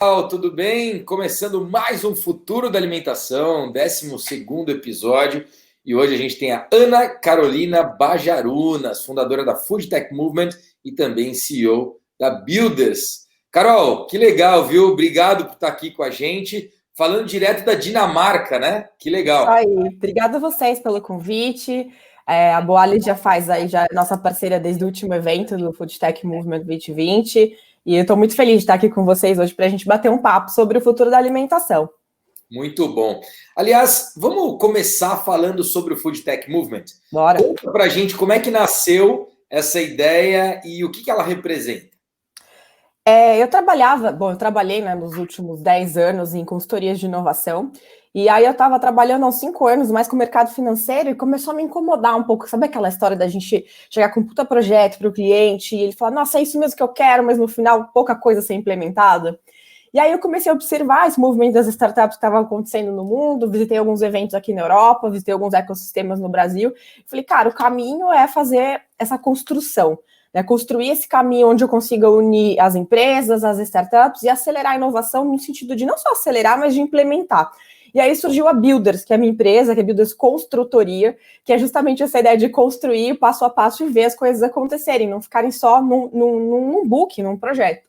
Pessoal, tudo bem? Começando mais um Futuro da Alimentação, 12º episódio. E hoje a gente tem a Ana Carolina Bajarunas, fundadora da Food Tech Movement e também CEO da Builders. Carol, que legal, viu? Obrigado por estar aqui com a gente, falando direto da Dinamarca, né? Que Isso legal. aí. Obrigada a vocês pelo convite. A Boali já faz aí, já é nossa parceira desde o último evento do Food Tech Movement 2020. E eu estou muito feliz de estar aqui com vocês hoje para a gente bater um papo sobre o futuro da alimentação. Muito bom. Aliás, vamos começar falando sobre o Food Tech Movement. Bora. Conta pra gente como é que nasceu essa ideia e o que ela representa. Eu trabalhei, né, nos últimos 10 anos em consultorias de inovação, e aí eu estava trabalhando há uns 5 anos mais com o mercado financeiro e começou a me incomodar um pouco. Sabe aquela história da gente chegar com um puta projeto para o cliente e ele falar, nossa, é isso mesmo que eu quero, mas no final pouca coisa ser implementada? E aí eu comecei a observar esse movimento das startups que estava acontecendo no mundo, visitei alguns eventos aqui na Europa, visitei alguns ecossistemas no Brasil, falei, cara, o caminho é fazer essa construção, né, construir esse caminho onde eu consiga unir as empresas, as startups e acelerar a inovação no sentido de não só acelerar, mas de implementar. E aí surgiu a Builders, que é a minha empresa, que é a Builders Construtoria, que é justamente essa ideia de construir passo a passo e ver as coisas acontecerem, não ficarem só num book, num projeto.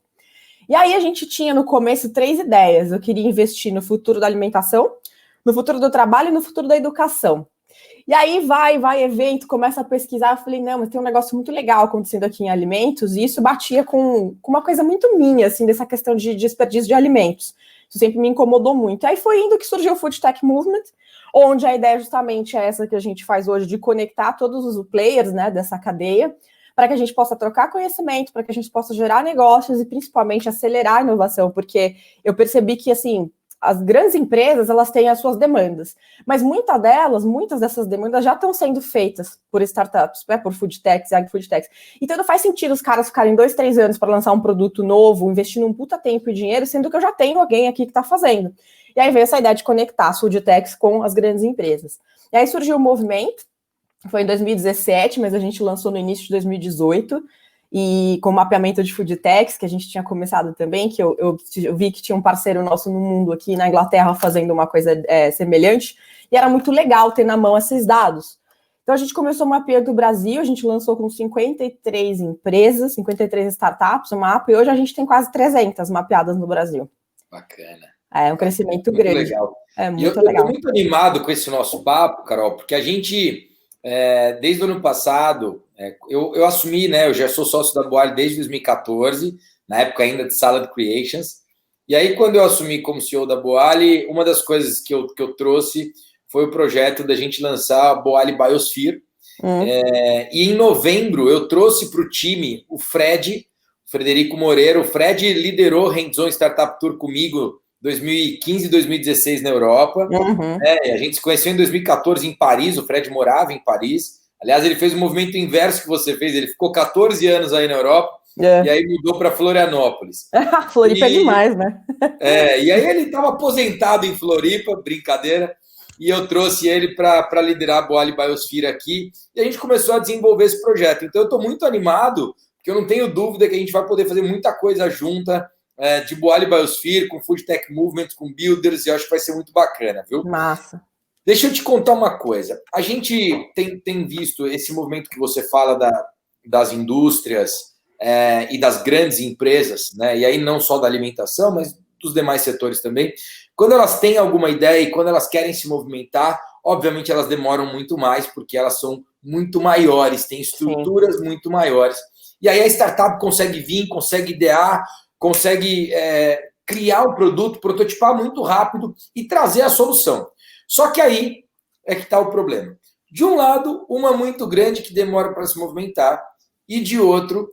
E aí a gente tinha no começo 3 ideias. Eu queria investir no futuro da alimentação, no futuro do trabalho e no futuro da educação. E aí vai evento, começa a pesquisar, eu falei, não, mas tem um negócio muito legal acontecendo aqui em alimentos, e isso batia com uma coisa muito minha, assim, dessa questão de desperdício de alimentos. Isso sempre me incomodou muito. E aí foi indo que surgiu o Food Tech Movement, onde a ideia justamente é essa que a gente faz hoje, de conectar todos os players, né, dessa cadeia, para que a gente possa trocar conhecimento, para que a gente possa gerar negócios e principalmente acelerar a inovação, porque eu percebi que, assim, as grandes empresas, elas têm as suas demandas, mas muitas dessas demandas já estão sendo feitas por startups, né, por food techs, agri-food techs. Então não faz sentido os caras ficarem 2, 3 anos para lançar um produto novo, investindo um puta tempo e dinheiro, sendo que eu já tenho alguém aqui que está fazendo. E aí veio essa ideia de conectar as food techs com as grandes empresas. E aí surgiu o movimento, foi em 2017, mas a gente lançou no início de 2018, e com o mapeamento de food techs, que a gente tinha começado também, que eu vi que tinha um parceiro nosso no mundo aqui na Inglaterra fazendo uma coisa semelhante, e era muito legal ter na mão esses dados. Então a gente começou o mapeamento do Brasil, a gente lançou com 53 empresas, 53 startups o mapa, e hoje a gente tem quase 300 mapeadas no Brasil. Bacana. É um crescimento muito grande. Legal. É E eu muito legal. estou muito animado com esse nosso papo, Carol, porque a gente, desde o ano passado, eu assumi, né? Eu já sou sócio da Boali desde 2014, na época ainda de Salad Creations. E aí, quando eu assumi como CEO da Boali, uma das coisas que eu trouxe foi o projeto da gente lançar a Boali Biosphere. E em novembro eu trouxe para o time o Frederico Moreira. O Fred liderou Hands-on Startup Tour comigo 2015 e 2016 na Europa. A gente se conheceu em 2014 em Paris, o Fred morava em Paris. Aliás, ele fez o movimento inverso que você fez, ele ficou 14 anos aí na Europa e aí mudou para Florianópolis. Floripa é demais, né? E aí ele estava aposentado em Floripa, brincadeira, e eu trouxe ele para liderar a Boali Biosphere aqui, e a gente começou a desenvolver esse projeto. Então eu estou muito animado, porque eu não tenho dúvida que a gente vai poder fazer muita coisa junta, de Boali Biosphere, com Food Tech Movement, com Builders, e eu acho que vai ser muito bacana, viu? Massa. Deixa eu te contar uma coisa. A gente tem visto esse movimento que você fala das indústrias e das grandes empresas, né? E aí não só da alimentação, mas dos demais setores também. Quando elas têm alguma ideia e quando elas querem se movimentar, obviamente elas demoram muito mais, porque elas são muito maiores, têm estruturas muito maiores. E aí a startup consegue vir, consegue idear, consegue criar o produto, prototipar muito rápido e trazer a solução. Só que aí é que está o problema. De um lado, uma muito grande que demora para se movimentar, e de outro,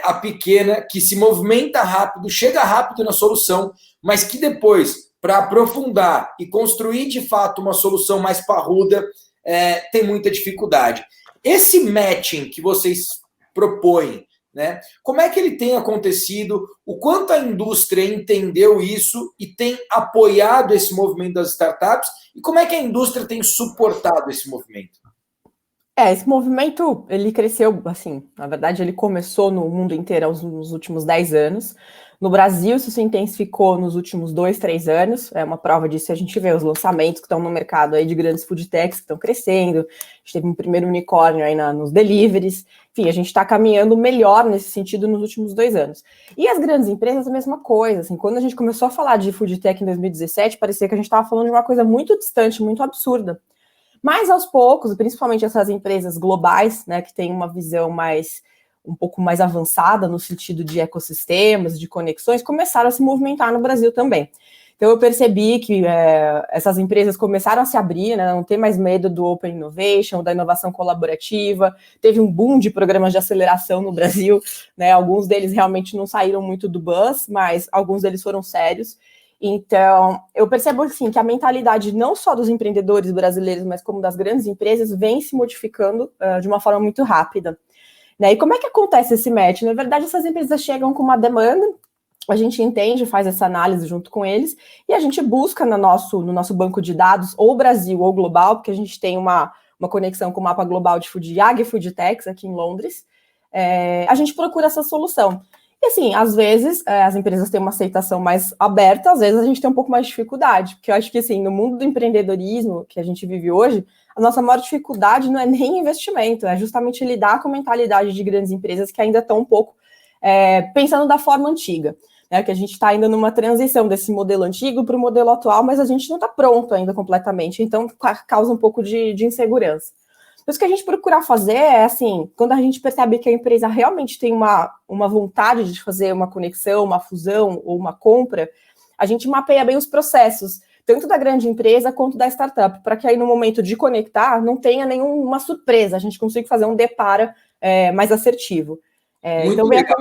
a pequena que se movimenta rápido, chega rápido na solução, mas que depois, para aprofundar e construir de fato uma solução mais parruda, tem muita dificuldade. Esse matching que vocês propõem, né? Como é que ele tem acontecido? O quanto a indústria entendeu isso e tem apoiado esse movimento das startups? E como é que a indústria tem suportado esse movimento? Esse movimento, ele cresceu, assim, na verdade, ele começou no mundo inteiro nos últimos 10 anos. No Brasil, isso se intensificou nos últimos 2, 3 anos. É uma prova disso, a gente vê os lançamentos que estão no mercado aí de grandes food techs que estão crescendo. A gente teve um primeiro unicórnio aí nos deliveries. Enfim, a gente está caminhando melhor nesse sentido nos últimos 2 anos. E as grandes empresas, a mesma coisa. Assim, quando a gente começou a falar de food tech em 2017, parecia que a gente estava falando de uma coisa muito distante, muito absurda. Mas aos poucos, principalmente essas empresas globais, né, que têm uma visão um pouco mais avançada no sentido de ecossistemas, de conexões, começaram a se movimentar no Brasil também. Então eu percebi que essas empresas começaram a se abrir, né, não ter mais medo do Open Innovation, da inovação colaborativa, teve um boom de programas de aceleração no Brasil, né, alguns deles realmente não saíram muito do buzz, mas alguns deles foram sérios. Então, eu percebo assim, que a mentalidade não só dos empreendedores brasileiros, mas como das grandes empresas, vem se modificando de uma forma muito rápida. Né? E como é que acontece esse match? Na verdade, essas empresas chegam com uma demanda, a gente entende, faz essa análise junto com eles, e a gente busca no nosso banco de dados, ou Brasil ou global, porque a gente tem uma conexão com o mapa global de Food Ag e Food Techs aqui em Londres, a gente procura essa solução. E assim, às vezes as empresas têm uma aceitação mais aberta, às vezes a gente tem um pouco mais de dificuldade, porque eu acho que assim, no mundo do empreendedorismo que a gente vive hoje, a nossa maior dificuldade não é nem investimento, é justamente lidar com a mentalidade de grandes empresas que ainda estão um pouco pensando da forma antiga, né? Que a gente está ainda numa transição desse modelo antigo para o modelo atual, mas a gente não está pronto ainda completamente, então causa um pouco de insegurança. Então, o que a gente procura fazer é, assim, quando a gente percebe que a empresa realmente tem uma vontade de fazer uma conexão, uma fusão ou uma compra, a gente mapeia bem os processos, tanto da grande empresa quanto da startup, para que aí no momento de conectar não tenha nenhuma surpresa, a gente consiga fazer um deparo mais assertivo. Muito então, legal.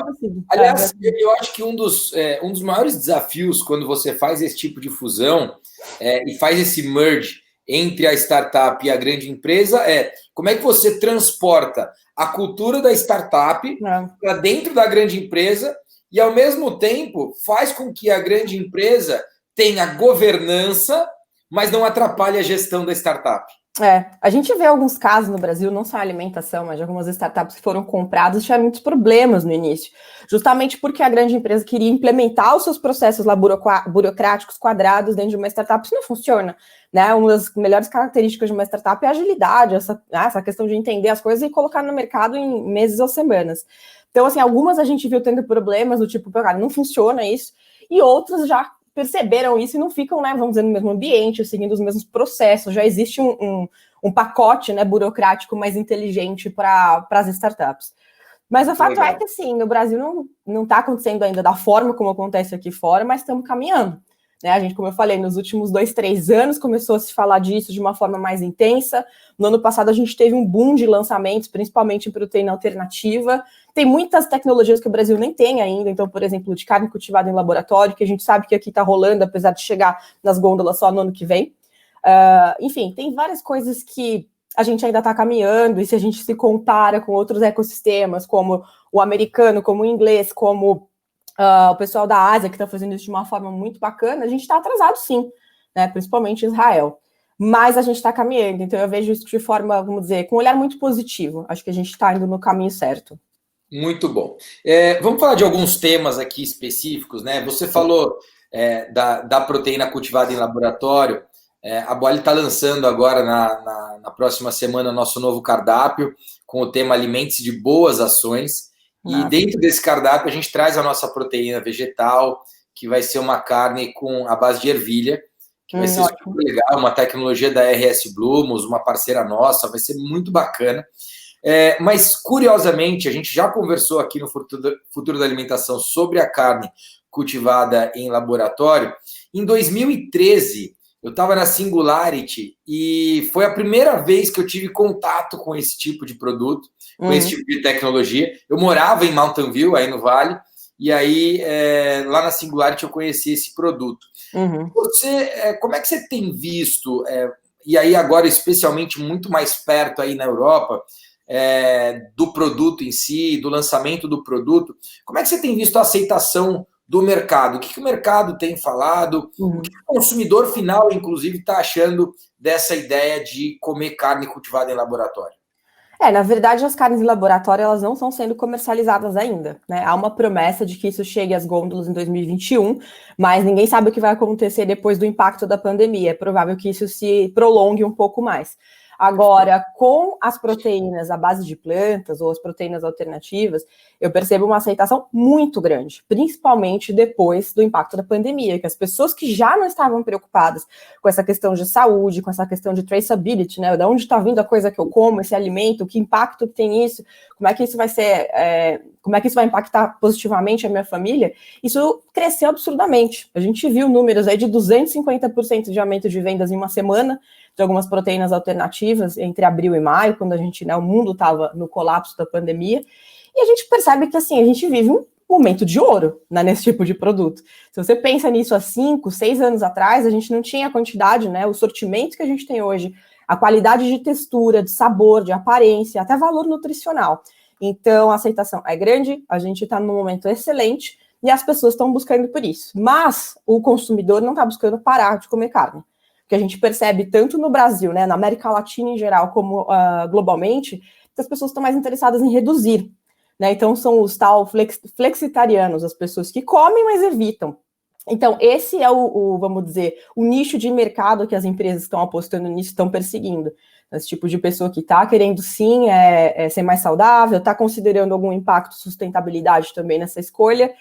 Aliás, eu acho que um dos maiores desafios quando você faz esse tipo de fusão e faz esse merge entre a startup e a grande empresa é como é que você transporta a cultura da startup para dentro da grande empresa e, ao mesmo tempo, faz com que a grande empresa tenha governança, mas não atrapalhe a gestão da startup. A gente vê alguns casos no Brasil, não só a alimentação, mas de algumas startups que foram compradas e tiveram muitos problemas no início, justamente porque a grande empresa queria implementar os seus processos lá burocráticos quadrados dentro de uma startup, isso não funciona, né? Uma das melhores características de uma startup é a agilidade, essa questão de entender as coisas e colocar no mercado em meses ou semanas. Então, assim, algumas a gente viu tendo problemas do tipo, cara, não funciona isso, e outras já perceberam isso e não ficam, né, vamos dizer, no mesmo ambiente, seguindo os mesmos processos. Já existe um pacote, né, burocrático mais inteligente para as startups. Mas o fato é que, assim, no Brasil não está acontecendo ainda da forma como acontece aqui fora, mas estamos caminhando. Né? A gente, como eu falei, nos últimos 2, 3 anos começou a se falar disso de uma forma mais intensa. No ano passado a gente teve um boom de lançamentos, principalmente em proteína alternativa. Tem muitas tecnologias que o Brasil nem tem ainda, então, por exemplo, de carne cultivada em laboratório, que a gente sabe que aqui está rolando, apesar de chegar nas gôndolas só no ano que vem. Enfim, tem várias coisas que a gente ainda está caminhando, e se a gente se compara com outros ecossistemas, como o americano, como o inglês, como o pessoal da Ásia, que está fazendo isso de uma forma muito bacana, a gente está atrasado sim, né? Principalmente Israel. Mas a gente está caminhando, então eu vejo isso de forma, vamos dizer, com um olhar muito positivo. Acho que a gente está indo no caminho certo. Muito bom. Vamos falar de alguns temas aqui específicos, né? Você falou da proteína cultivada em laboratório. A Boali está lançando agora, na próxima semana, nosso novo cardápio, com o tema Alimentos de Boas Ações. E dentro desse cardápio, a gente traz a nossa proteína vegetal, que vai ser uma carne com a base de ervilha, que vai ser super legal, uma tecnologia da RS Blumos, uma parceira nossa, vai ser muito bacana. Mas, curiosamente, a gente já conversou aqui no Futuro da Alimentação sobre a carne cultivada em laboratório. Em 2013, eu estava na Singularity e foi a primeira vez que eu tive contato com esse tipo de produto, com esse tipo de tecnologia. Eu morava em Mountain View, aí no Vale, e aí lá na Singularity eu conheci esse produto. Como é que você tem visto, e aí agora especialmente muito mais perto aí na Europa, do produto em si, do lançamento do produto, como é que você tem visto a aceitação do mercado? O que o mercado tem falado? O que o consumidor final, inclusive, está achando dessa ideia de comer carne cultivada em laboratório? Na verdade, as carnes em laboratório, elas não estão sendo comercializadas ainda, né? Há uma promessa de que isso chegue às gôndolas em 2021, mas ninguém sabe o que vai acontecer depois do impacto da pandemia. É provável que isso se prolongue um pouco mais. Agora, com as proteínas à base de plantas ou as proteínas alternativas, eu percebo uma aceitação muito grande, principalmente depois do impacto da pandemia, que as pessoas que já não estavam preocupadas com essa questão de saúde, com essa questão de traceability, né, de onde está vindo a coisa que eu como, esse alimento, que impacto tem isso, como é que isso vai ser, como é que isso vai impactar positivamente a minha família, isso cresceu absurdamente. A gente viu números aí de 250% de aumento de vendas em uma semana, de algumas proteínas alternativas entre abril e maio, quando a gente, o mundo estava no colapso da pandemia, e a gente percebe que, assim, a gente vive um momento de ouro, né, nesse tipo de produto. Se você pensa nisso há 5, 6 anos atrás, a gente não tinha a quantidade, né, o sortimento que a gente tem hoje, a qualidade de textura, de sabor, de aparência, até valor nutricional. Então, a aceitação é grande, a gente está num momento excelente, e as pessoas estão buscando por isso. Mas o consumidor não está buscando parar de comer carne. Que a gente percebe tanto no Brasil, né, na América Latina em geral, como globalmente, que as pessoas estão mais interessadas em reduzir, né? Então são os tal flexitarianos, as pessoas que comem, mas evitam. Então esse é vamos dizer, o nicho de mercado que as empresas estão apostando nisso, estão perseguindo. Esse tipo de pessoa que está querendo sim ser mais saudável, está considerando algum impacto sustentabilidade também nessa escolha,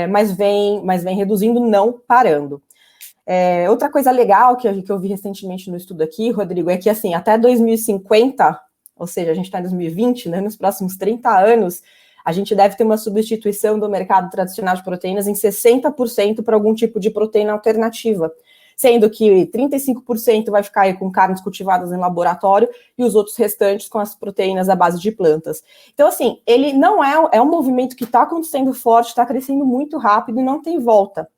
mas vem reduzindo, não parando. Outra coisa legal que eu vi recentemente no estudo aqui, Rodrigo, é que assim, até 2050, ou seja, a gente está em 2020, né, nos próximos 30 anos, a gente deve ter uma substituição do mercado tradicional de proteínas em 60% para algum tipo de proteína alternativa, sendo que 35% vai ficar aí com carnes cultivadas em laboratório e os outros restantes com as proteínas à base de plantas. Então, assim, ele não é um movimento que está acontecendo forte, está crescendo muito rápido e não tem volta.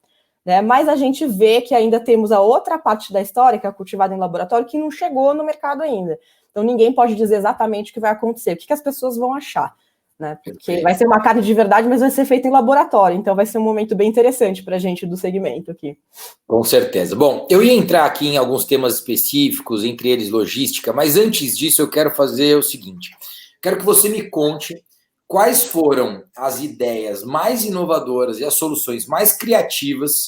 Né? Mas a gente vê que ainda temos a outra parte da história, que é cultivada em laboratório, que não chegou no mercado ainda. Então ninguém pode dizer exatamente o que vai acontecer, o que as pessoas vão achar. Né? Porque vai ser uma carne de verdade, mas vai ser feita em laboratório. Então vai ser um momento bem interessante para a gente do segmento aqui. Com certeza. Bom, eu ia entrar aqui em alguns temas específicos, entre eles logística, mas antes disso eu quero fazer o seguinte. Quero que você me conte quais foram as ideias mais inovadoras e as soluções mais criativas,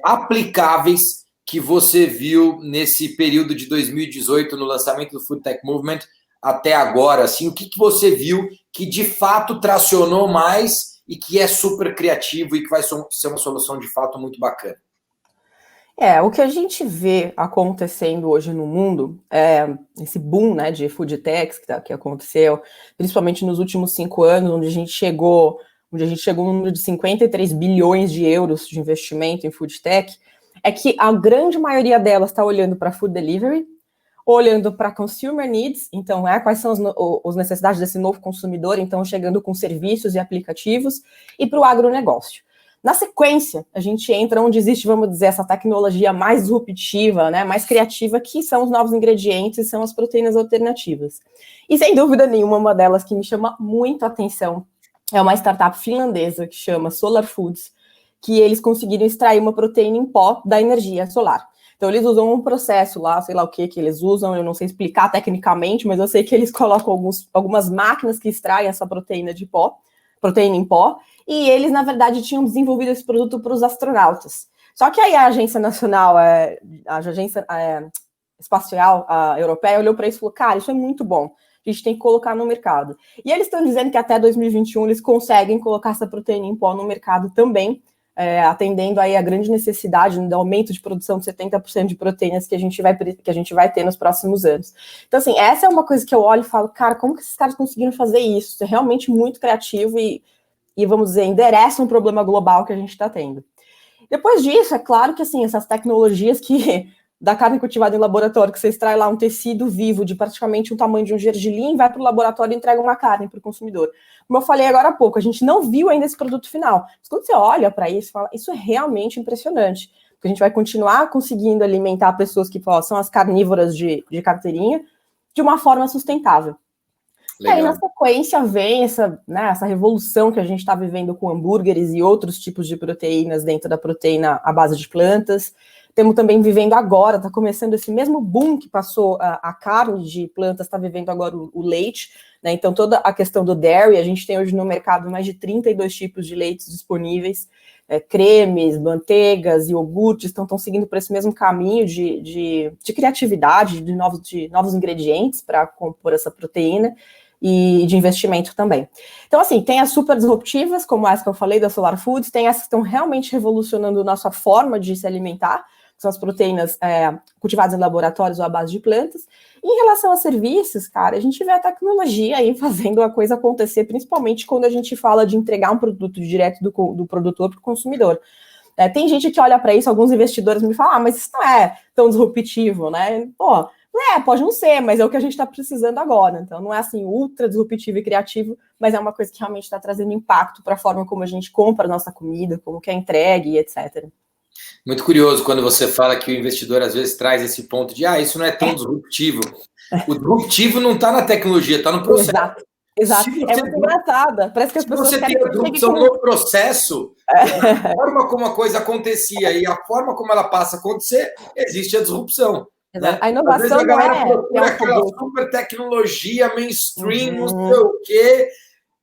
aplicáveis, que você viu nesse período de 2018, no lançamento do Food Tech Movement, até agora. Assim, o que você viu que de fato tracionou mais e que é super criativo e que vai ser uma solução de fato muito bacana? O que a gente vê acontecendo hoje no mundo, esse boom, né, de food techs que aconteceu, principalmente nos últimos 5 anos, onde a gente chegou no número de 53 bilhões de euros de investimento em food tech, é que a grande maioria delas está olhando para food delivery, olhando para consumer needs, então quais são as necessidades desse novo consumidor, então chegando com serviços e aplicativos, e para o agronegócio. Na sequência, a gente entra onde existe, vamos dizer, essa tecnologia mais disruptiva, né, mais criativa, que são os novos ingredientes, são as proteínas alternativas. E sem dúvida nenhuma, uma delas que me chama muito a atenção é uma startup finlandesa que chama Solar Foods, que eles conseguiram extrair uma proteína em pó da energia solar. Então, eles usam um processo lá, sei lá o que eles usam, eu não sei explicar tecnicamente, mas eu sei que eles colocam algumas máquinas que extraem essa proteína em pó, e eles, na verdade, tinham desenvolvido esse produto para os astronautas. Só que aí a Agência Nacional, a Agência Espacial Europeia, olhou para isso e falou, cara, isso é muito bom, a gente tem que colocar no mercado. E eles estão dizendo que até 2021 eles conseguem colocar essa proteína em pó no mercado também, atendendo aí a grande necessidade do aumento de produção de 70% de proteínas que a gente vai ter nos próximos anos. Então, assim, essa é uma coisa que eu olho e falo, cara, como que esses caras conseguiram fazer isso? Isso é realmente muito criativo e vamos dizer, endereça um problema global que a gente está tendo. Depois disso, é claro que, assim, essas tecnologias da carne cultivada em laboratório, que você extrai lá um tecido vivo de praticamente o tamanho de um gergelim, vai para o laboratório e entrega uma carne para o consumidor. Como eu falei agora há pouco, a gente não viu ainda esse produto final. Mas quando você olha para isso, fala, isso é realmente impressionante. Porque a gente vai continuar conseguindo alimentar pessoas que são as carnívoras de carteirinha de uma forma sustentável. Legal. E aí, na sequência, vem essa revolução que a gente está vivendo com hambúrgueres e outros tipos de proteínas dentro da proteína à base de plantas. Temos também vivendo agora, está começando esse mesmo boom que passou a carne de plantas, está vivendo agora o leite, né? Então, toda a questão do dairy, a gente tem hoje no mercado mais de 32 tipos de leites disponíveis, cremes, manteigas, iogurtes, estão seguindo por esse mesmo caminho de criatividade, de novos ingredientes para compor essa proteína, e de investimento também. Então, assim, tem as super disruptivas, como essa que eu falei, da Solar Foods, tem essas que estão realmente revolucionando a nossa forma de se alimentar, que são as proteínas cultivadas em laboratórios ou à base de plantas. E em relação a serviços, cara, a gente vê a tecnologia aí fazendo a coisa acontecer, principalmente quando a gente fala de entregar um produto direto do produtor para o consumidor. Tem gente que olha para isso, alguns investidores me falam, mas isso não é tão disruptivo, né? Pô, pode não ser, mas é o que a gente está precisando agora. Então, não é assim ultra disruptivo e criativo, mas é uma coisa que realmente está trazendo impacto para a forma como a gente compra a nossa comida, como que é entregue, etc. Muito curioso quando você fala que o investidor às vezes traz esse ponto de isso não é tão disruptivo. O disruptivo não está na tecnologia, está no processo. Exato. É muito engraçada. Parece que as pessoas você tem a disrupção no processo, a forma como a coisa acontecia e a forma como ela passa a acontecer, existe a disrupção. Né? A inovação, às vezes a galera procura aquela super tecnologia mainstream, não sei o quê.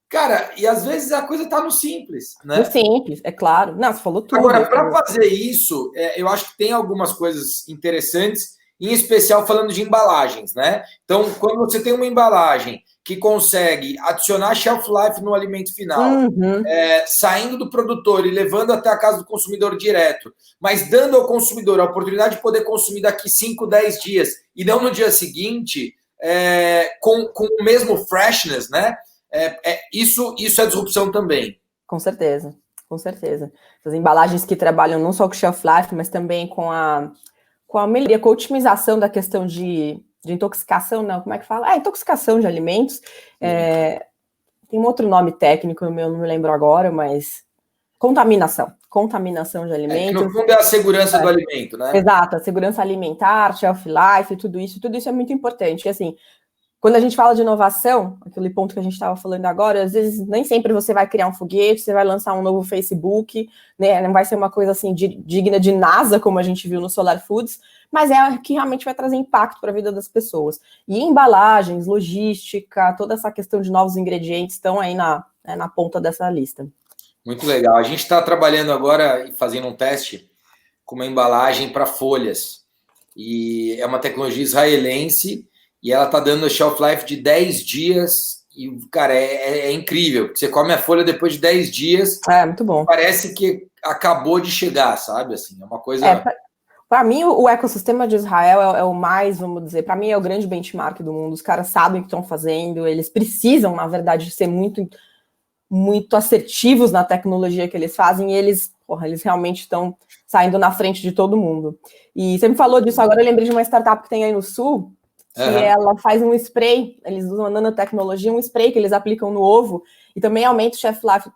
Cara, e às vezes a coisa está no simples, né? No simples, é claro. Não, você falou tudo. Agora, para fazer isso, eu acho que tem algumas coisas interessantes, em especial falando de embalagens, né? Então, quando você tem uma embalagem que consegue adicionar shelf life no alimento final, saindo do produtor e levando até a casa do consumidor direto, mas dando ao consumidor a oportunidade de poder consumir daqui 5, 10 dias, e não no dia seguinte, com o mesmo freshness, né? Isso é disrupção também. Com certeza. As embalagens que trabalham não só com shelf life, mas também com a melhoria, com a otimização da questão de intoxicação, não, como é que fala? Intoxicação de alimentos. Tem um outro nome técnico, eu não me lembro agora, mas contaminação de alimentos. No fundo é a segurança do alimento, né? Exato, a segurança alimentar, shelf life, tudo isso é muito importante. E assim, quando a gente fala de inovação, aquele ponto que a gente estava falando agora, às vezes nem sempre você vai criar um foguete, você vai lançar um novo Facebook, né? Não vai ser uma coisa assim digna de NASA, como a gente viu no Solar Foods, mas é que realmente vai trazer impacto para a vida das pessoas. E embalagens, logística, toda essa questão de novos ingredientes estão aí na ponta dessa lista. Muito legal. A gente está trabalhando agora e fazendo um teste com uma embalagem para folhas. E é uma tecnologia israelense e ela está dando shelf life de 10 dias. E, cara, é incrível. Você come a folha depois de 10 dias. Muito bom. Parece que acabou de chegar, sabe? Assim, é uma coisa... Para mim, o ecossistema de Israel é o mais, vamos dizer, para mim é o grande benchmark do mundo. Os caras sabem o que estão fazendo, eles precisam, na verdade, ser muito, muito assertivos na tecnologia que eles fazem, e eles realmente estão saindo na frente de todo mundo. E você me falou disso, agora eu lembrei de uma startup que tem aí no Sul, que ela faz um spray, eles usam a nanotecnologia, um spray que eles aplicam no ovo, e também aumenta o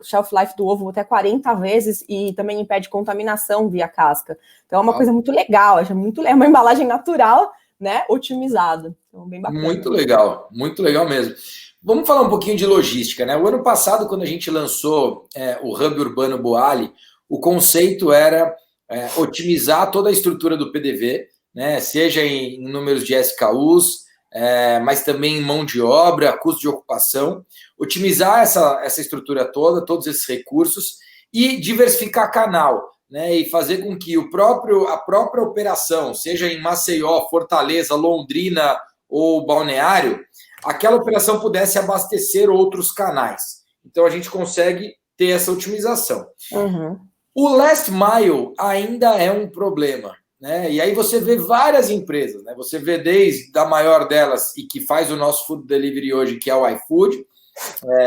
shelf life do ovo até 40 vezes, e também impede contaminação via casca. Então é uma coisa muito legal, é uma embalagem natural, né, otimizada. Então, bem bacana. Muito legal mesmo. Vamos falar um pouquinho de logística, né? O ano passado, quando a gente lançou o Hub Urbano Boali, o conceito era otimizar toda a estrutura do PDV, né? Seja em números de SKUs, mas também em mão de obra, custo de ocupação, otimizar essa estrutura toda, todos esses recursos e diversificar canal, né? E fazer com que a própria operação, seja em Maceió, Fortaleza, Londrina ou Balneário, aquela operação pudesse abastecer outros canais. Então a gente consegue ter essa otimização. O last mile ainda é um problema, né? E aí você vê várias empresas, né? Você vê desde a maior delas e que faz o nosso food delivery hoje, que é o iFood.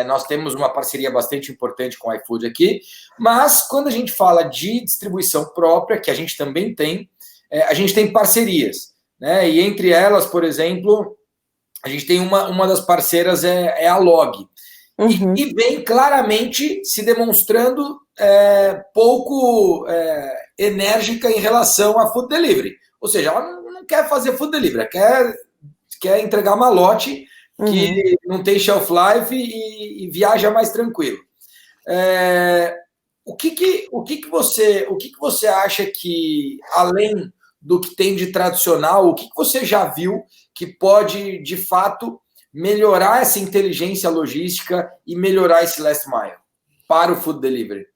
Nós temos uma parceria bastante importante com o iFood aqui, mas quando a gente fala de distribuição própria, que a gente também tem, a gente tem parcerias, né? E entre elas, por exemplo, a gente tem uma das parceiras é a Log, e vem claramente se demonstrando pouco enérgica em relação a food delivery. Ou seja, ela não quer fazer food delivery, ela quer entregar malote que não tem shelf life e viaja mais tranquilo. O que você acha que, além do que tem de tradicional? O que você já viu que pode, de fato, melhorar essa inteligência logística e melhorar esse last mile para o food delivery?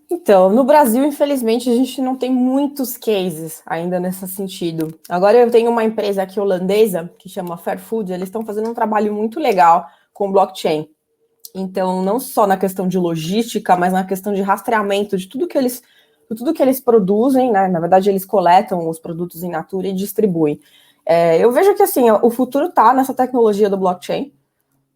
Então, no Brasil, infelizmente, a gente não tem muitos cases ainda nesse sentido. Agora eu tenho uma empresa aqui holandesa, que chama Fairfood, eles estão fazendo um trabalho muito legal com blockchain. Então, não só na questão de logística, mas na questão de rastreamento de tudo que eles produzem, né? Na verdade, eles coletam os produtos in natura e distribuem. Eu vejo que assim, o futuro está nessa tecnologia do blockchain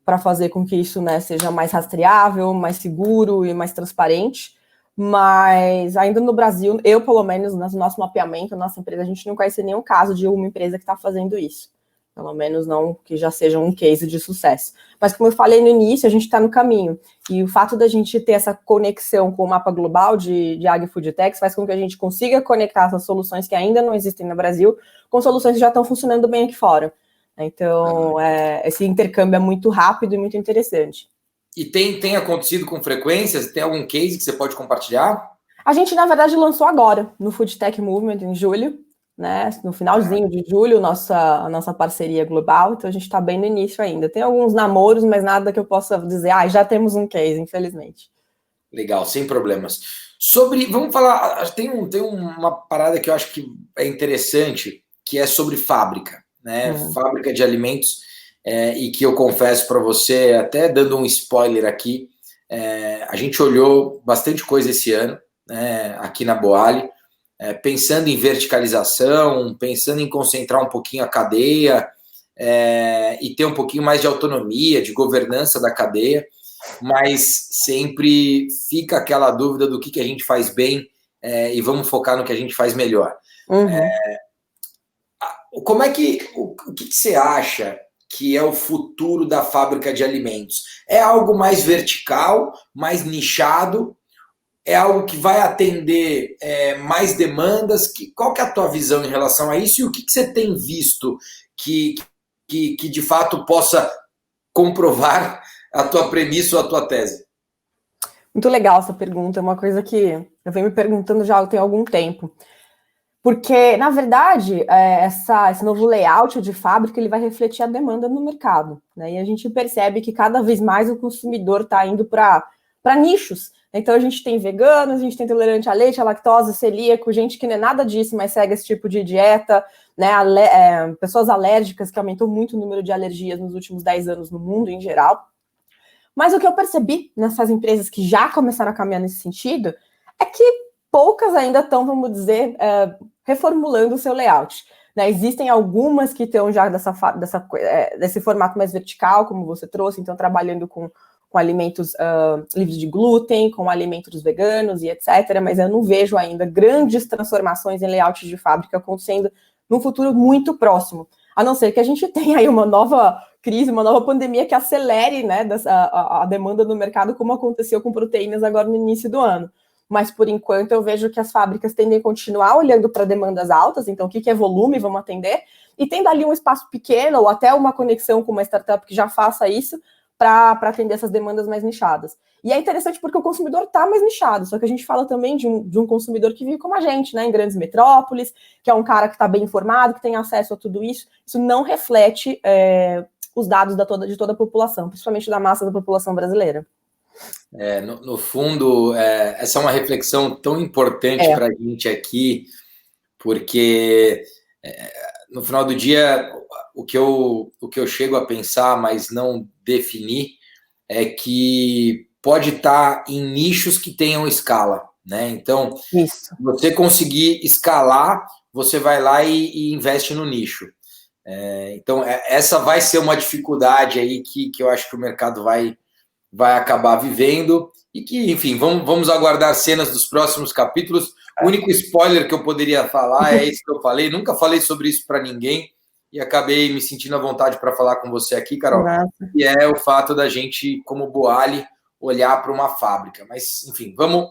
para fazer com que isso, né, seja mais rastreável, mais seguro e mais transparente. Mas ainda no Brasil, eu, pelo menos, no nosso mapeamento, na nossa empresa, a gente não conhece nenhum caso de uma empresa que está fazendo isso. Pelo menos não que já seja um case de sucesso. Mas como eu falei no início, a gente está no caminho. E o fato da gente ter essa conexão com o mapa global de AgriFoodTech faz com que a gente consiga conectar essas soluções que ainda não existem no Brasil com soluções que já estão funcionando bem aqui fora. Então, esse intercâmbio é muito rápido e muito interessante. E tem acontecido com frequência? Tem algum case que você pode compartilhar? A gente, na verdade, lançou agora, no Food Tech Movement, em julho, né? No finalzinho de julho, a nossa parceria global. Então, a gente está bem no início ainda. Tem alguns namoros, mas nada que eu possa dizer, já temos um case, infelizmente. Legal, sem problemas. Vamos falar, tem uma parada que eu acho que é interessante, que é sobre fábrica, né? Fábrica de alimentos. E que eu confesso para você, até dando um spoiler aqui, a gente olhou bastante coisa esse ano, né, aqui na Boali, pensando em verticalização, pensando em concentrar um pouquinho a cadeia e ter um pouquinho mais de autonomia, de governança da cadeia, mas sempre fica aquela dúvida do que a gente faz bem e vamos focar no que a gente faz melhor. Como é que o que você acha que é o futuro da fábrica de alimentos? É algo mais vertical, mais nichado? É algo que vai atender mais demandas? Qual que é a tua visão em relação a isso? E o que você tem visto que de fato possa comprovar a tua premissa ou a tua tese? Muito legal essa pergunta, é uma coisa que eu venho me perguntando já tem algum tempo. Porque, na verdade, esse novo layout de fábrica ele vai refletir a demanda no mercado, né? E a gente percebe que cada vez mais o consumidor está indo para nichos. Então, a gente tem veganos, a gente tem intolerante a leite, a lactose, celíaco, gente que não é nada disso, mas segue esse tipo de dieta, né? Pessoas alérgicas, que aumentou muito o número de alergias nos últimos 10 anos no mundo em geral. Mas o que eu percebi nessas empresas que já começaram a caminhar nesse sentido é que poucas ainda estão, vamos dizer, reformulando o seu layout. Né? Existem algumas que estão já desse formato mais vertical, como você trouxe, então trabalhando com alimentos livres de glúten, com alimentos veganos e etc., mas eu não vejo ainda grandes transformações em layout de fábrica acontecendo num futuro muito próximo, a não ser que a gente tenha aí uma nova crise, uma nova pandemia que acelere, né, a demanda no mercado, como aconteceu com proteínas agora no início do ano. Mas, por enquanto, eu vejo que as fábricas tendem a continuar olhando para demandas altas, então o que é volume, vamos atender, e tendo ali um espaço pequeno, ou até uma conexão com uma startup que já faça isso, para atender essas demandas mais nichadas. E é interessante porque o consumidor está mais nichado, só que a gente fala também de um consumidor que vive como a gente, né, em grandes metrópoles, que é um cara que está bem informado, que tem acesso a tudo isso. Isso não reflete os dados de toda a população, principalmente da massa da população brasileira. No fundo, essa é uma reflexão tão importante para a gente aqui, porque no final do dia, o que eu chego a pensar, mas não definir, é que pode estar em nichos que tenham escala, né? Então, se você conseguir escalar, você vai lá e investe no nicho. Então, essa vai ser uma dificuldade aí que eu acho que o mercado vai acabar vivendo e que, enfim, vamos aguardar cenas dos próximos capítulos. O único spoiler que eu poderia falar é esse que eu falei. Nunca falei sobre isso para ninguém e acabei me sentindo à vontade para falar com você aqui, Carol. E é o fato da gente, como Boali, olhar para uma fábrica. Mas, enfim, vamos...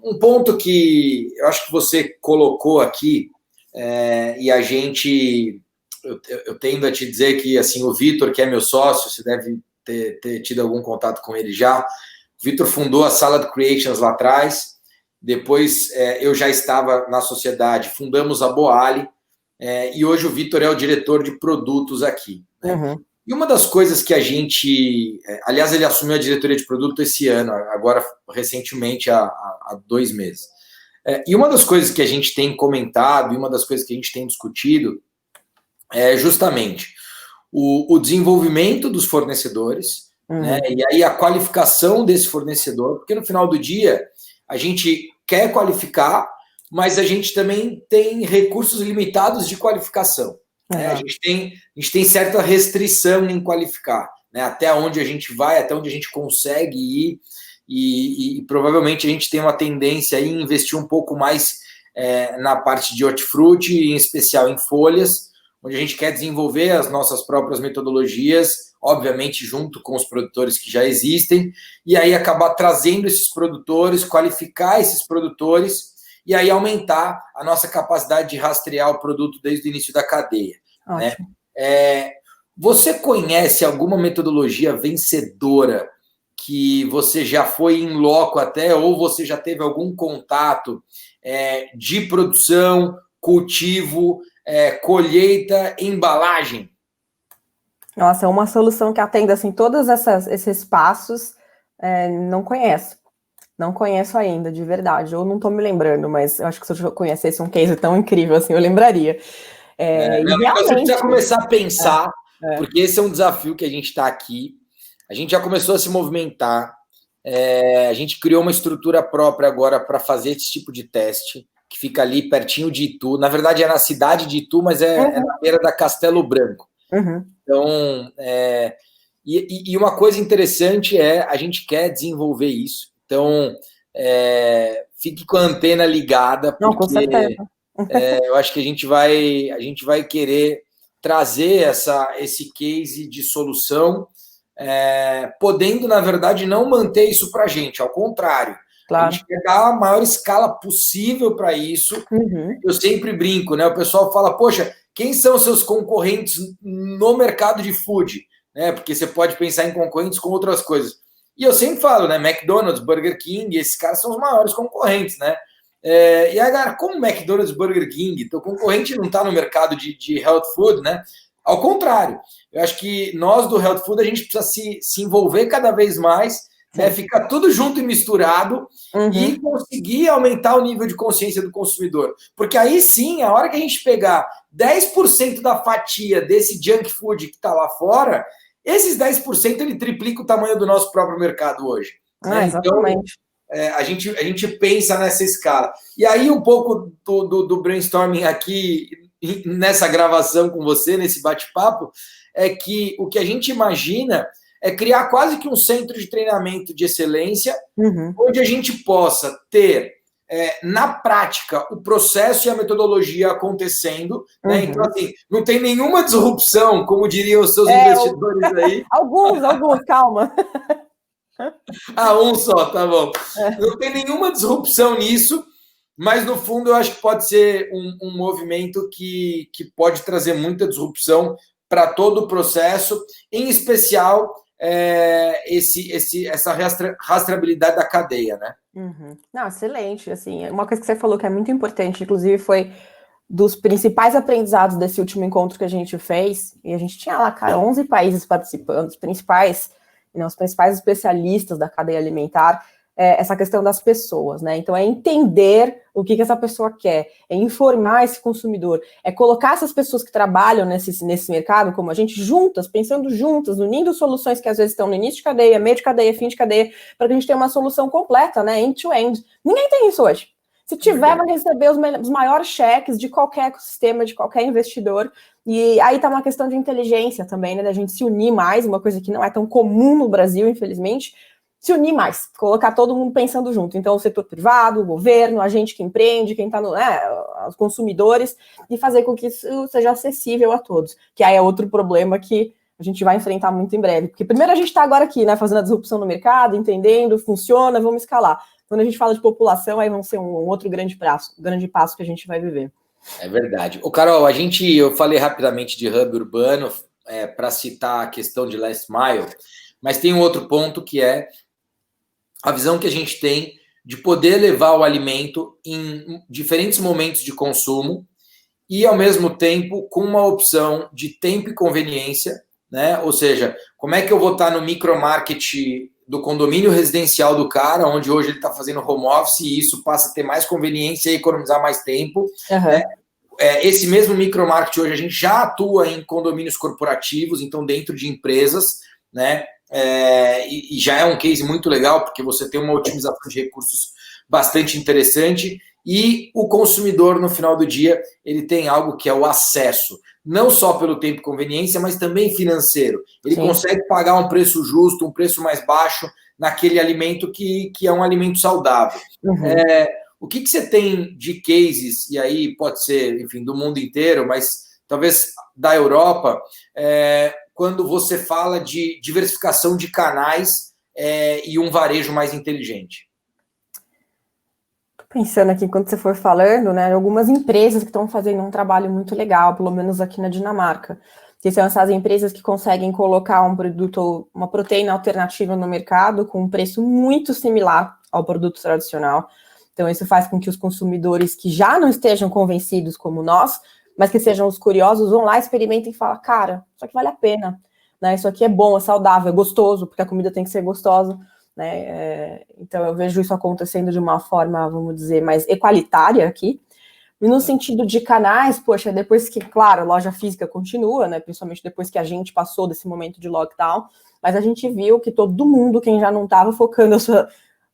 Um ponto que eu acho que você colocou aqui e a gente... Eu tendo a te dizer que, assim, o Vitor, que é meu sócio, você deve ter tido algum contato com ele já. O Vitor fundou a Salad Creations lá atrás depois eu já estava na sociedade, fundamos a Boali, e hoje o Vitor é o diretor de produtos aqui. Né? Uhum. E uma das coisas que a gente... Aliás, ele assumiu a diretoria de produto esse ano, agora recentemente, há 2 meses. E uma das coisas que a gente tem comentado, e uma das coisas que a gente tem discutido, é justamente o desenvolvimento dos fornecedores, né? E aí a qualificação desse fornecedor, porque no final do dia a gente quer qualificar, mas a gente também tem recursos limitados de qualificação. Né? A gente tem certa restrição em qualificar, né? Até onde a gente vai, até onde a gente consegue ir, e provavelmente a gente tem uma tendência em investir um pouco mais na parte de hortifruti, em especial em folhas, onde a gente quer desenvolver as nossas próprias metodologias, obviamente junto com os produtores que já existem, e aí acabar trazendo esses produtores, qualificar esses produtores, e aí aumentar a nossa capacidade de rastrear o produto desde o início da cadeia. Né? Você conhece alguma metodologia vencedora que você já foi em loco até, ou você já teve algum contato de produção, cultivo, colheita, embalagem? Nossa, é uma solução que atenda assim, todos esses passos, não conheço. Não conheço ainda, de verdade. Eu não estou me lembrando, mas eu acho que se eu conhecesse um case tão incrível assim, eu lembraria. Você precisa começar a pensar, porque esse é um desafio que a gente está aqui. A gente já começou a se movimentar. A gente criou uma estrutura própria agora para fazer esse tipo de teste, que fica ali pertinho de Itu. Na verdade, é na cidade de Itu, mas é na beira da Castelo Branco. Então, e uma coisa interessante a gente quer desenvolver isso. Então, fique com a antena ligada, porque não, com certeza. Eu acho que a gente vai querer trazer esse case de solução, podendo, na verdade, não manter isso para a gente, ao contrário. Claro. A gente quer dar a maior escala possível para isso. Eu sempre brinco, né? O pessoal fala, poxa, quem são seus concorrentes no mercado de food? Né? Porque você pode pensar em concorrentes com outras coisas. E eu sempre falo, né? McDonald's, Burger King, esses caras são os maiores concorrentes, né? E aí, galera, como McDonald's, Burger King, teu concorrente não está no mercado de health food, né? Ao contrário, eu acho que nós do health food, a gente precisa se envolver cada vez mais, né? Ficar tudo junto e misturado e conseguir aumentar o nível de consciência do consumidor. Porque aí sim, a hora que a gente pegar 10% da fatia desse junk food que está lá fora, esses 10% ele triplica o tamanho do nosso próprio mercado hoje. Né? Exatamente. Então, a gente pensa nessa escala. E aí, um pouco do brainstorming aqui, nessa gravação com você, nesse bate-papo, é que o que a gente imagina é criar quase que um centro de treinamento de excelência, onde a gente possa ter, na prática, o processo e a metodologia acontecendo. Né? Então, assim, não tem nenhuma disrupção, como diriam os seus investidores aí. Alguns, calma. Um só, tá bom. Não tem nenhuma disrupção nisso, mas no fundo eu acho que pode ser um movimento que pode trazer muita disrupção para todo o processo, em especial essa rastreabilidade da cadeia, né? Não, excelente. Assim, uma coisa que você falou que é muito importante, inclusive, foi dos principais aprendizados desse último encontro que a gente fez, e a gente tinha lá, cara, 11 países participando, os principais especialistas da cadeia alimentar, essa questão das pessoas, né? Então, é entender o que essa pessoa quer, é informar esse consumidor, é colocar essas pessoas que trabalham nesse mercado, como a gente, juntas, pensando juntas, unindo soluções que às vezes estão no início de cadeia, meio de cadeia, fim de cadeia, para que a gente tenha uma solução completa, né? End-to-end. Ninguém tem isso hoje. Se tiver, vai receber os maiores cheques de qualquer ecossistema, de qualquer investidor. E aí tá uma questão de inteligência também, né? Da gente se unir mais, uma coisa que não é tão comum no Brasil, infelizmente, se unir mais, colocar todo mundo pensando junto. Então, o setor privado, o governo, a gente que empreende, quem está os consumidores, e fazer com que isso seja acessível a todos. Que aí é outro problema que a gente vai enfrentar muito em breve. Porque primeiro a gente está agora aqui, né, fazendo a disrupção no mercado, entendendo, funciona, vamos escalar. Quando a gente fala de população, aí vão ser um outro grande passo que a gente vai viver. É verdade. Carol, eu falei rapidamente de hub urbano, para citar a questão de last mile, mas tem um outro ponto que é a visão que a gente tem de poder levar o alimento em diferentes momentos de consumo e, ao mesmo tempo, com uma opção de tempo e conveniência, né? Ou seja, como é que eu vou estar no micromarket do condomínio residencial do cara, onde hoje ele está fazendo home office, e isso passa a ter mais conveniência e economizar mais tempo, né? Esse mesmo micromarket hoje a gente já atua em condomínios corporativos, então dentro de empresas, né? E já é um case muito legal, porque você tem uma otimização de recursos bastante interessante, e o consumidor, no final do dia, ele tem algo que é o acesso, não só pelo tempo e conveniência, mas também financeiro. Ele consegue pagar um preço justo, um preço mais baixo naquele alimento que é um alimento saudável. O que você tem de cases, e aí pode ser, enfim, do mundo inteiro, mas talvez da Europa, quando você fala de diversificação de canais e um varejo mais inteligente? Pensando aqui, quando você for falando, né, algumas empresas que estão fazendo um trabalho muito legal, pelo menos aqui na Dinamarca, que são essas empresas que conseguem colocar um produto, uma proteína alternativa no mercado com um preço muito similar ao produto tradicional. Então, isso faz com que os consumidores que já não estejam convencidos como nós, mas que sejam os curiosos, vão lá, experimentem e falam, cara, isso aqui vale a pena, né? Isso aqui é bom, é saudável, é gostoso, porque a comida tem que ser gostosa, né? Então, eu vejo isso acontecendo de uma forma, vamos dizer, mais equalitária aqui. E no sentido de canais, poxa, depois que, claro, a loja física continua, né? Principalmente depois que a gente passou desse momento de lockdown, mas a gente viu que todo mundo, quem já não estava focando a sua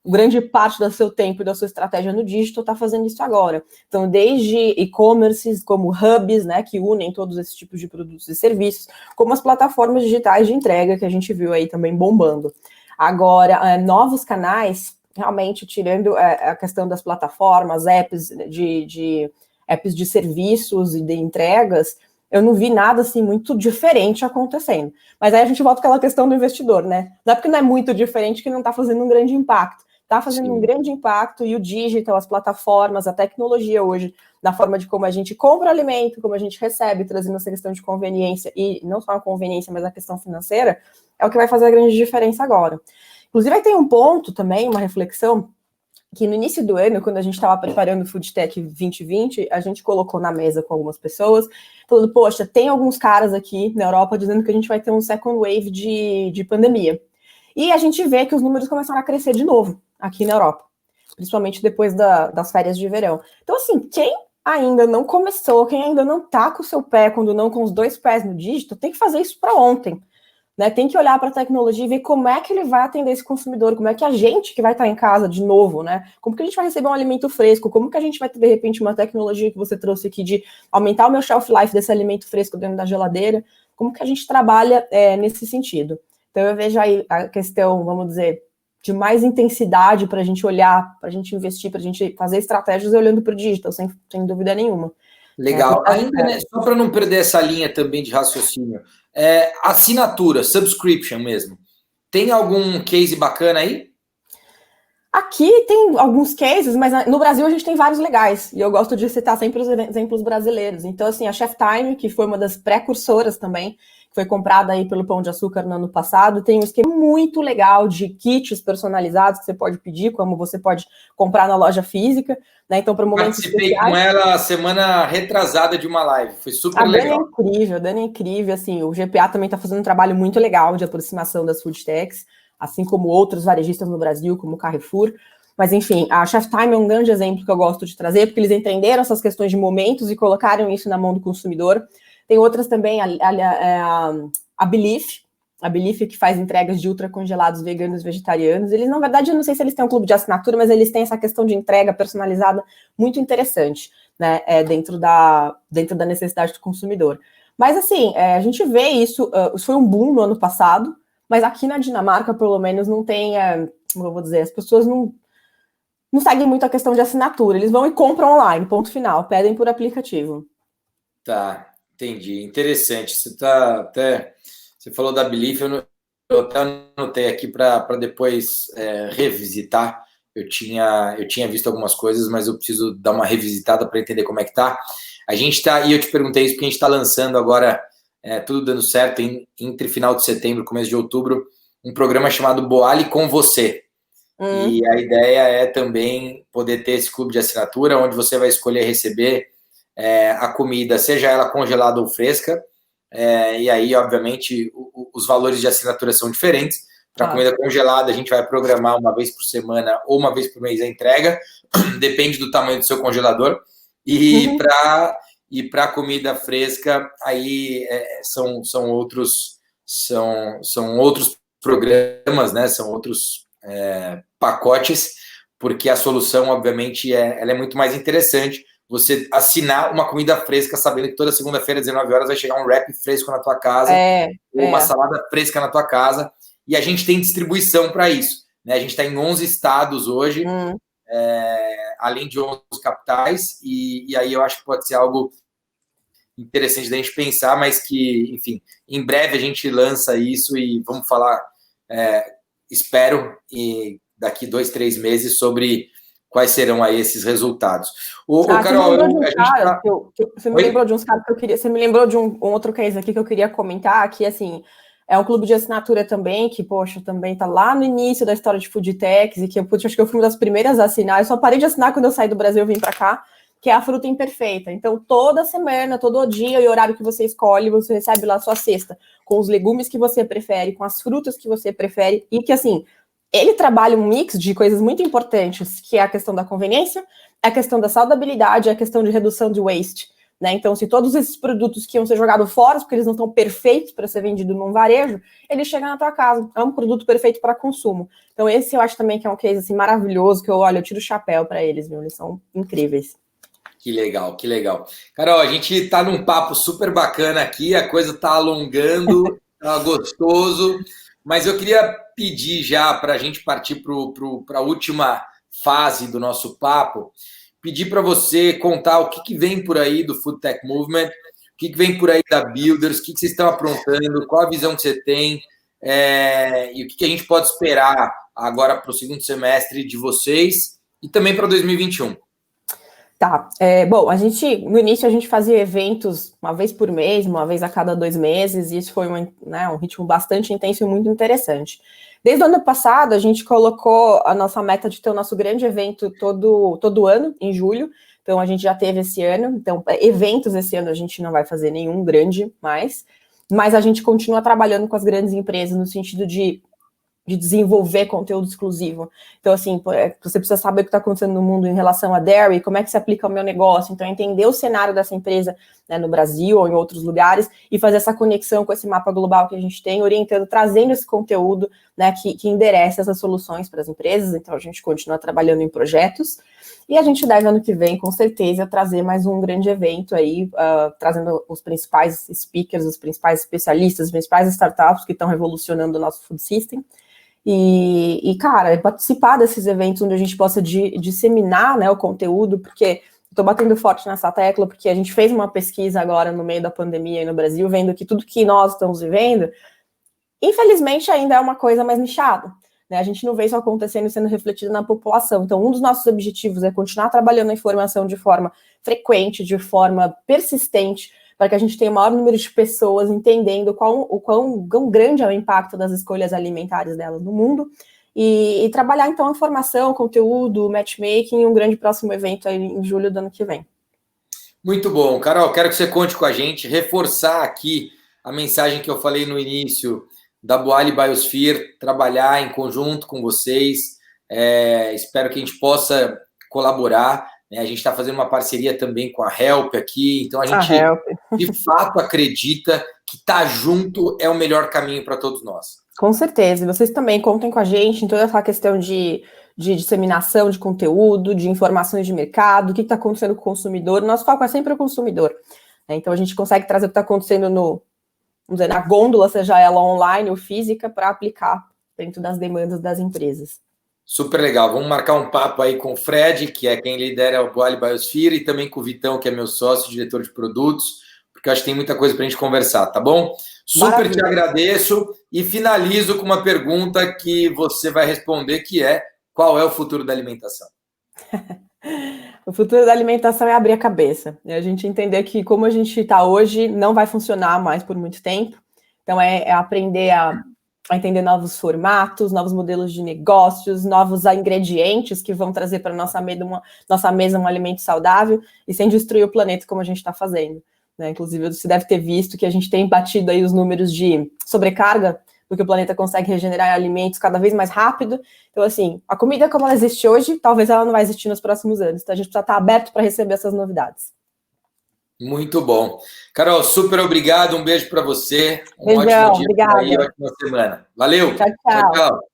grande parte do seu tempo e da sua estratégia no digital, está fazendo isso agora. Então, desde e-commerces, como hubs, né, que unem todos esses tipos de produtos e serviços, como as plataformas digitais de entrega, que a gente viu aí também bombando. Agora, novos canais, realmente, tirando a questão das plataformas, apps de serviços e de entregas, eu não vi nada, assim, muito diferente acontecendo. Mas aí a gente volta àquela questão do investidor, né? Não é porque não é muito diferente que não está fazendo um grande impacto. Está fazendo um grande impacto, e o digital, as plataformas, a tecnologia hoje, na forma de como a gente compra alimento, como a gente recebe, trazendo essa questão de conveniência, e não só a conveniência, mas a questão financeira, é o que vai fazer a grande diferença agora. Inclusive, aí tem um ponto também, uma reflexão, que no início do ano, quando a gente estava preparando o Foodtech 2020, a gente colocou na mesa com algumas pessoas, falando, poxa, tem alguns caras aqui na Europa dizendo que a gente vai ter um second wave de pandemia. E a gente vê que os números começaram a crescer de novo aqui na Europa, principalmente depois das férias de verão. Então, assim, quem ainda não começou, quem ainda não tá com o seu pé, quando não com os dois pés no dígito, tem que fazer isso para ontem, né? Tem que olhar para a tecnologia e ver como é que ele vai atender esse consumidor, como é que a gente que vai estar em casa de novo, né? Como que a gente vai receber um alimento fresco, como que a gente vai ter, de repente, uma tecnologia que você trouxe aqui de aumentar o meu shelf life desse alimento fresco dentro da geladeira, como que a gente trabalha nesse sentido. Então, eu vejo aí a questão, vamos dizer, de mais intensidade para a gente olhar, para a gente investir, para a gente fazer estratégias olhando para o digital, sem dúvida nenhuma. Legal. Ainda, né, só para não perder essa linha também de raciocínio, assinatura, subscription mesmo. Tem algum case bacana aí? Aqui tem alguns cases, mas no Brasil a gente tem vários legais, e eu gosto de citar sempre os exemplos brasileiros. Então, assim, a Chef Time, que foi uma das precursoras também, que foi comprada aí pelo Pão de Açúcar no ano passado, tem um esquema muito legal de kits personalizados que você pode pedir, como você pode comprar na loja física, né? Então, para momentos especiais. Participei com ela a semana retrasada de uma live, foi super legal. A Dani é incrível, assim, o GPA também está fazendo um trabalho muito legal de aproximação das food techs, assim como outros varejistas no Brasil, como o Carrefour. Mas, enfim, a Chef Time é um grande exemplo que eu gosto de trazer, porque eles entenderam essas questões de momentos e colocaram isso na mão do consumidor. Tem outras também, a Belief, que faz entregas de ultra congelados veganos e vegetarianos. Eles, na verdade, eu não sei se eles têm um clube de assinatura, mas eles têm essa questão de entrega personalizada muito interessante, né, dentro da necessidade do consumidor. Mas, assim, a gente vê isso, isso foi um boom no ano passado, mas aqui na Dinamarca, pelo menos, não tem, como eu vou dizer, as pessoas não seguem muito a questão de assinatura, eles vão e compram online, ponto final, pedem por aplicativo. Tá, entendi, interessante, você falou da Belief, eu até anotei aqui para depois revisitar, eu tinha visto algumas coisas, mas eu preciso dar uma revisitada para entender como é que tá. A gente tá, e eu te perguntei isso porque a gente está lançando agora, tudo dando certo, entre final de setembro e começo de outubro, um programa chamado Boali com Você. E a ideia é também poder ter esse clube de assinatura, onde você vai escolher receber a comida, seja ela congelada ou fresca, e aí, obviamente, os valores de assinatura são diferentes. Para comida congelada, a gente vai programar uma vez por semana ou uma vez por mês a entrega, depende do tamanho do seu congelador. E para comida fresca, aí são outros programas, né? São outros pacotes, porque a solução, obviamente, ela é muito mais interessante. Você assinar uma comida fresca, sabendo que toda segunda-feira, às 19 horas, vai chegar um wrap fresco na tua casa, ou uma salada fresca na tua casa, e a gente tem distribuição para isso, né? A gente está em 11 estados hoje, além de 11 capitais, e aí eu acho que pode ser algo interessante da gente pensar, mas que, enfim, em breve a gente lança isso e vamos falar, espero, e daqui 2, 3 meses, sobre quais serão aí esses resultados. Carol, você me lembrou de uns caras que eu queria. Você me lembrou de um outro case aqui que eu queria comentar, que assim, é um clube de assinatura também, que, poxa, também tá lá no início da história de food techs, e que acho que eu fui uma das primeiras a assinar. Eu só parei de assinar quando eu saí do Brasil e vim para cá, que é a Fruta Imperfeita. Então, toda semana, todo dia e horário que você escolhe, você recebe lá a sua cesta, com os legumes que você prefere, com as frutas que você prefere, e que, assim, ele trabalha um mix de coisas muito importantes, que é a questão da conveniência, a questão da saudabilidade, a questão de redução de waste, né? Então, se todos esses produtos que iam ser jogados fora, porque eles não estão perfeitos para ser vendido num varejo, ele chega na tua casa. É um produto perfeito para consumo. Então, esse eu acho também que é um case assim, maravilhoso, que eu tiro o chapéu para eles, viu? Eles são incríveis. Que legal, que legal. Carol, a gente está num papo super bacana aqui, a coisa está alongando, tá gostoso, mas eu queria pedir já para a gente partir para a última fase do nosso papo, pedir para você contar o que vem por aí do Food Tech Movement, o que vem por aí da Builders, o que vocês estão aprontando, qual a visão que você tem, e o que a gente pode esperar agora para o segundo semestre de vocês e também para 2021. Tá, bom, no início a gente fazia eventos uma vez por mês, uma vez a cada 2 meses, e isso foi um ritmo bastante intenso e muito interessante. Desde o ano passado, a gente colocou a nossa meta de ter o nosso grande evento todo ano, em julho, então a gente já teve esse ano, então eventos esse ano a gente não vai fazer nenhum grande mais, mas a gente continua trabalhando com as grandes empresas no sentido de desenvolver conteúdo exclusivo. Então, assim, você precisa saber o que está acontecendo no mundo em relação a dairy, como é que se aplica ao meu negócio, então entender o cenário dessa empresa, né, no Brasil ou em outros lugares, e fazer essa conexão com esse mapa global que a gente tem, orientando, trazendo esse conteúdo, né, que endereça essas soluções para as empresas. Então, a gente continua trabalhando em projetos, e a gente deve, ano que vem, com certeza, trazer mais um grande evento aí, trazendo os principais speakers, os principais especialistas, as principais startups que estão revolucionando o nosso food system. E, cara, participar desses eventos onde a gente possa disseminar, né, o conteúdo, porque estou batendo forte nessa tecla, porque a gente fez uma pesquisa agora no meio da pandemia aí no Brasil, vendo que tudo que nós estamos vivendo, infelizmente, ainda é uma coisa mais nichada, né? A gente não vê isso acontecendo e sendo refletido na população. Então, um dos nossos objetivos é continuar trabalhando a informação de forma frequente, de forma persistente, para que a gente tenha o maior número de pessoas entendendo o quão grande é o impacto das escolhas alimentares delas no mundo, e trabalhar, então, a informação, conteúdo, matchmaking, e um grande próximo evento aí em julho do ano que vem. Muito bom. Carol, quero que você conte com a gente, reforçar aqui a mensagem que eu falei no início da Boali Biosphere, trabalhar em conjunto com vocês, espero que a gente possa colaborar. A gente está fazendo uma parceria também com a Help aqui, então a gente de fato acredita que estar junto é o melhor caminho para todos nós. Com certeza, e vocês também contem com a gente em toda essa questão de disseminação de conteúdo, de informações de mercado, o que está acontecendo com o consumidor. O nosso foco é sempre o consumidor, né? Então a gente consegue trazer o que está acontecendo vamos dizer, na gôndola, seja ela online ou física, para aplicar dentro das demandas das empresas. Super legal. Vamos marcar um papo aí com o Fred, que é quem lidera o Boali Biosphere, e também com o Vitão, que é meu sócio, diretor de produtos, porque eu acho que tem muita coisa para a gente conversar, tá bom? Super Maravilha. Te agradeço e finalizo com uma pergunta que você vai responder, que é: qual é o futuro da alimentação? O futuro da alimentação é abrir a cabeça. E a gente entender que como a gente está hoje, não vai funcionar mais por muito tempo. Então, é aprender a a entender novos formatos, novos modelos de negócios, novos ingredientes que vão trazer para nossa mesa um alimento saudável e sem destruir o planeta como a gente está fazendo. Né? Inclusive, você deve ter visto que a gente tem batido aí os números de sobrecarga, porque o planeta consegue regenerar alimentos cada vez mais rápido. Então, assim, a comida como ela existe hoje, talvez ela não vai existir nos próximos anos. Então, a gente precisa estar aberto para receber essas novidades. Muito bom. Carol, super obrigado. Um beijo para você. Um Beijão, ótimo dia obrigada. aí, ótima semana. Valeu. Tchau, tchau. Tchau, tchau.